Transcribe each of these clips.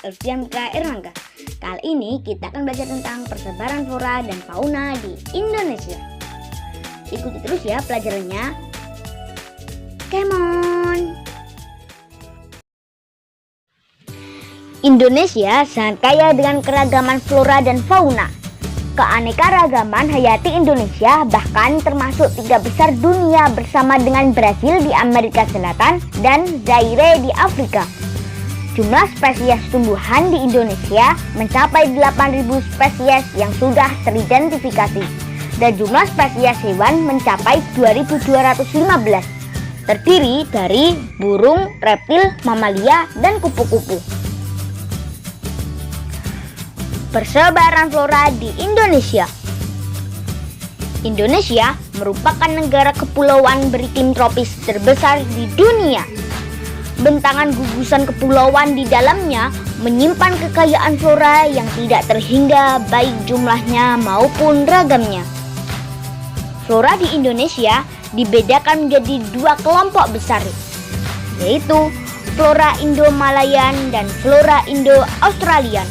Elvian Mitra Erlangga. Kali ini kita akan belajar tentang persebaran flora dan fauna di Indonesia. Ikuti terus ya pelajarannya. Come on! Indonesia sangat kaya dengan keragaman flora dan fauna. Keanekaragaman hayati Indonesia bahkan termasuk 3 besar dunia bersama dengan Brasil di Amerika Selatan dan Zaire di Afrika. Jumlah spesies tumbuhan di Indonesia mencapai 8.000 spesies yang sudah teridentifikasi dan jumlah spesies hewan mencapai 2.215, terdiri dari burung, reptil, mamalia, dan kupu-kupu. Persebaran flora di Indonesia. Indonesia merupakan negara kepulauan beriklim tropis terbesar di dunia. Bentangan gugusan kepulauan di dalamnya menyimpan kekayaan flora yang tidak terhingga baik jumlahnya maupun ragamnya. Flora di Indonesia dibedakan menjadi 2 kelompok besar, yaitu flora Indo-Malayan dan flora Indo-Australian.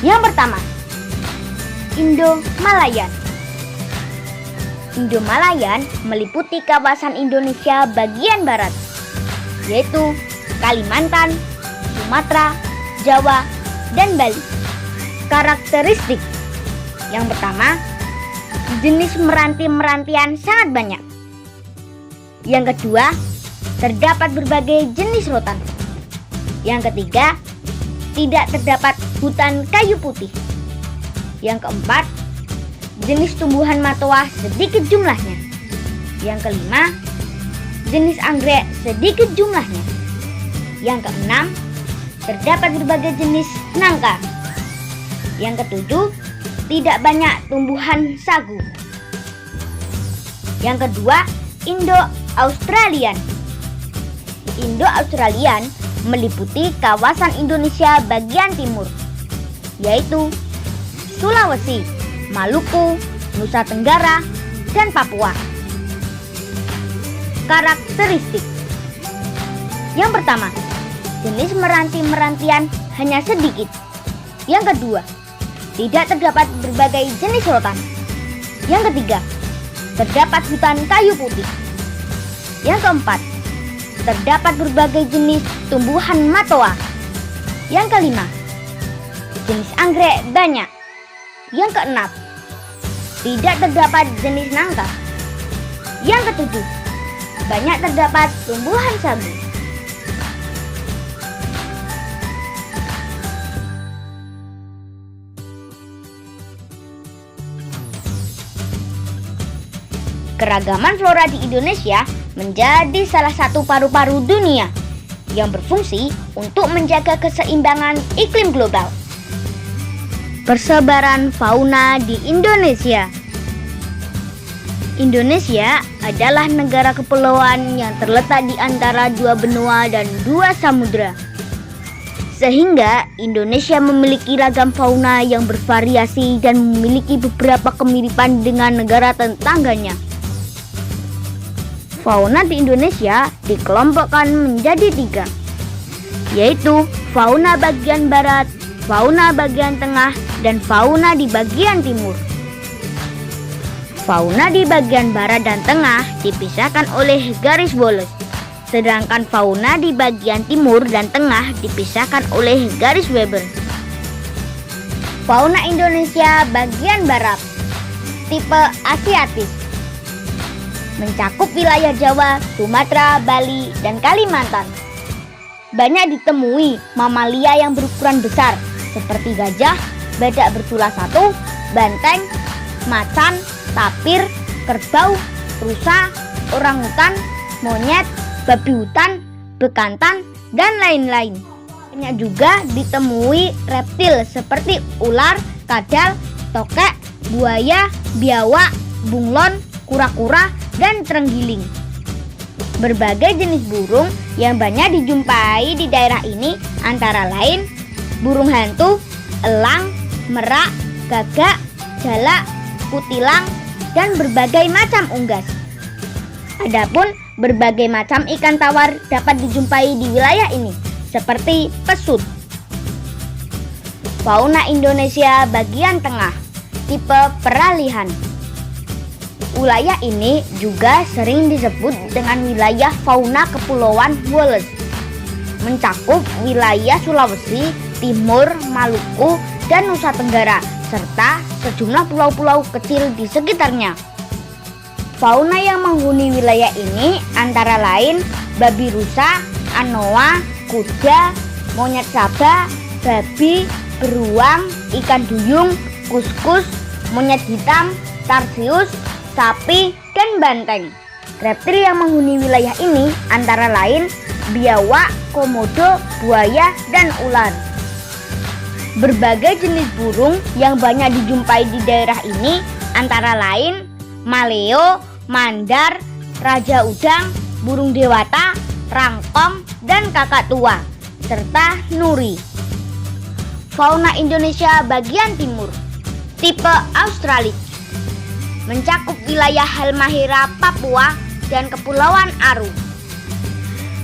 Yang pertama, Indo-Malayan. Indo-Malayan meliputi kawasan Indonesia bagian barat, yaitu Kalimantan, Sumatera, Jawa, dan Bali. Karakteristik yang pertama, jenis meranti-merantian sangat banyak. Yang kedua, terdapat berbagai jenis rotan. Yang ketiga, tidak terdapat hutan kayu putih. Yang keempat, jenis tumbuhan matoa sedikit jumlahnya. Yang kelima, jenis anggrek sedikit jumlahnya. Yang keenam, terdapat berbagai jenis nangka. Yang ketujuh, tidak banyak tumbuhan sagu. Yang kedua, Indo-Australian. Indo-Australian meliputi kawasan Indonesia bagian timur, yaitu Sulawesi, Maluku, Nusa Tenggara, dan Papua. Karakteristik yang pertama, jenis meranti-merantian hanya sedikit. Yang kedua, tidak terdapat berbagai jenis rotan. Yang ketiga, terdapat hutan kayu putih. Yang keempat, terdapat berbagai jenis tumbuhan matoa. Yang kelima, jenis anggrek banyak. Yang keenam, tidak terdapat jenis nangka. Yang ketujuh, banyak terdapat tumbuhan sagu. Keragaman flora di Indonesia menjadi salah satu paru-paru dunia yang berfungsi untuk menjaga keseimbangan iklim global. Persebaran fauna di Indonesia. Indonesia adalah negara kepulauan yang terletak di antara 2 benua dan 2 samudra. Sehingga Indonesia memiliki ragam fauna yang bervariasi dan memiliki beberapa kemiripan dengan negara tetangganya. Fauna di Indonesia dikelompokkan menjadi 3, yaitu fauna bagian barat, fauna bagian tengah, dan fauna di bagian timur. Fauna di bagian barat dan tengah dipisahkan oleh garis polos, sedangkan fauna di bagian timur dan tengah dipisahkan oleh garis Weber. Fauna Indonesia bagian barat, tipe Asiatis, mencakup wilayah Jawa, Sumatera, Bali, dan Kalimantan. Banyak ditemui mamalia yang berukuran besar seperti gajah, badak bertulah 1, banteng, macan, tapir, kerbau, rusa, orangutan, monyet, babi hutan, bekantan, dan lain-lain. Banyak juga ditemui reptil seperti ular, kadal, tokek, buaya, biawak, bunglon, kura-kura, dan terenggiling. Berbagai jenis burung yang banyak dijumpai di daerah ini antara lain burung hantu, elang, merak, gagak, jalak, kutilang, dan berbagai macam unggas. Adapun berbagai macam ikan tawar dapat dijumpai di wilayah ini, seperti pesut. Fauna Indonesia bagian tengah, tipe peralihan. Wilayah ini juga sering disebut dengan wilayah fauna Kepulauan Wallace. Mencakup wilayah Sulawesi, Timur, Maluku, dan Nusa Tenggara, serta sejumlah pulau-pulau kecil di sekitarnya. Fauna yang menghuni wilayah ini antara lain babi rusa, anoa, kuda, monyet saba, babi, beruang, ikan duyung, kuskus, monyet hitam, tarsius, sapi, dan banteng. Reptil yang menghuni wilayah ini antara lain biawak, komodo, buaya, dan ular. Berbagai jenis burung yang banyak dijumpai di daerah ini antara lain maleo, mandar, raja udang, burung dewata, rangkong, dan kakak tua, serta nuri. Fauna Indonesia bagian timur, tipe Australis, mencakup wilayah Halmahera, Papua, dan Kepulauan Aru.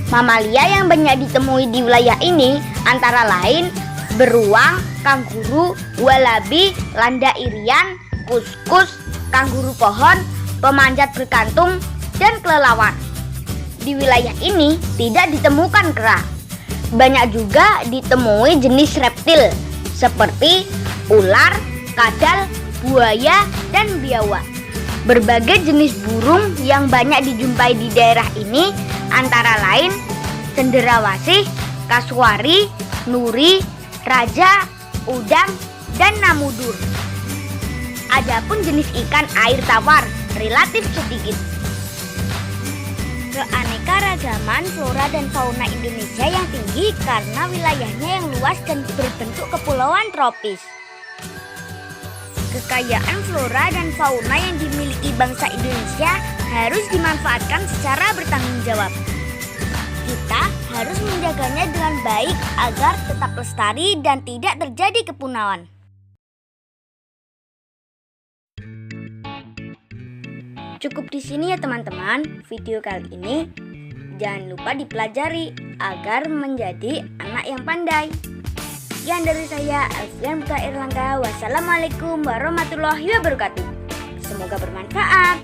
Mamalia yang banyak ditemui di wilayah ini antara lain beruang, kanguru, walabi, landa irian, kuskus, kanguru pohon, pemanjat berkantung, dan kelelawar. Di wilayah ini tidak ditemukan kera. Banyak juga ditemui jenis reptil seperti ular, kadal, buaya, dan biawak. Berbagai jenis burung yang banyak dijumpai di daerah ini antara lain cenderawasih, kasuari, nuri, raja, udang, dan namudur. Adapun jenis ikan air tawar relatif sedikit. Keanekaragaman flora dan fauna Indonesia yang tinggi karena wilayahnya yang luas dan berbentuk kepulauan tropis. Kekayaan flora dan fauna yang dimiliki bangsa Indonesia harus dimanfaatkan secara bertanggung jawab. Kita harus menjaganya dengan baik agar tetap lestari dan tidak terjadi kepunahan. Cukup di sini ya teman-teman video kali ini. Jangan lupa dipelajari agar menjadi anak yang pandai. Sekian dari saya, Alfian Buta Erlangga. Wassalamualaikum warahmatullahi wabarakatuh. Semoga bermanfaat.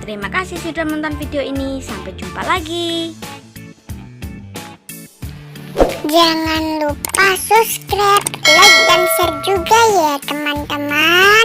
Terima kasih sudah menonton video ini. Sampai jumpa lagi. Jangan lupa subscribe, like, dan share juga ya teman-teman.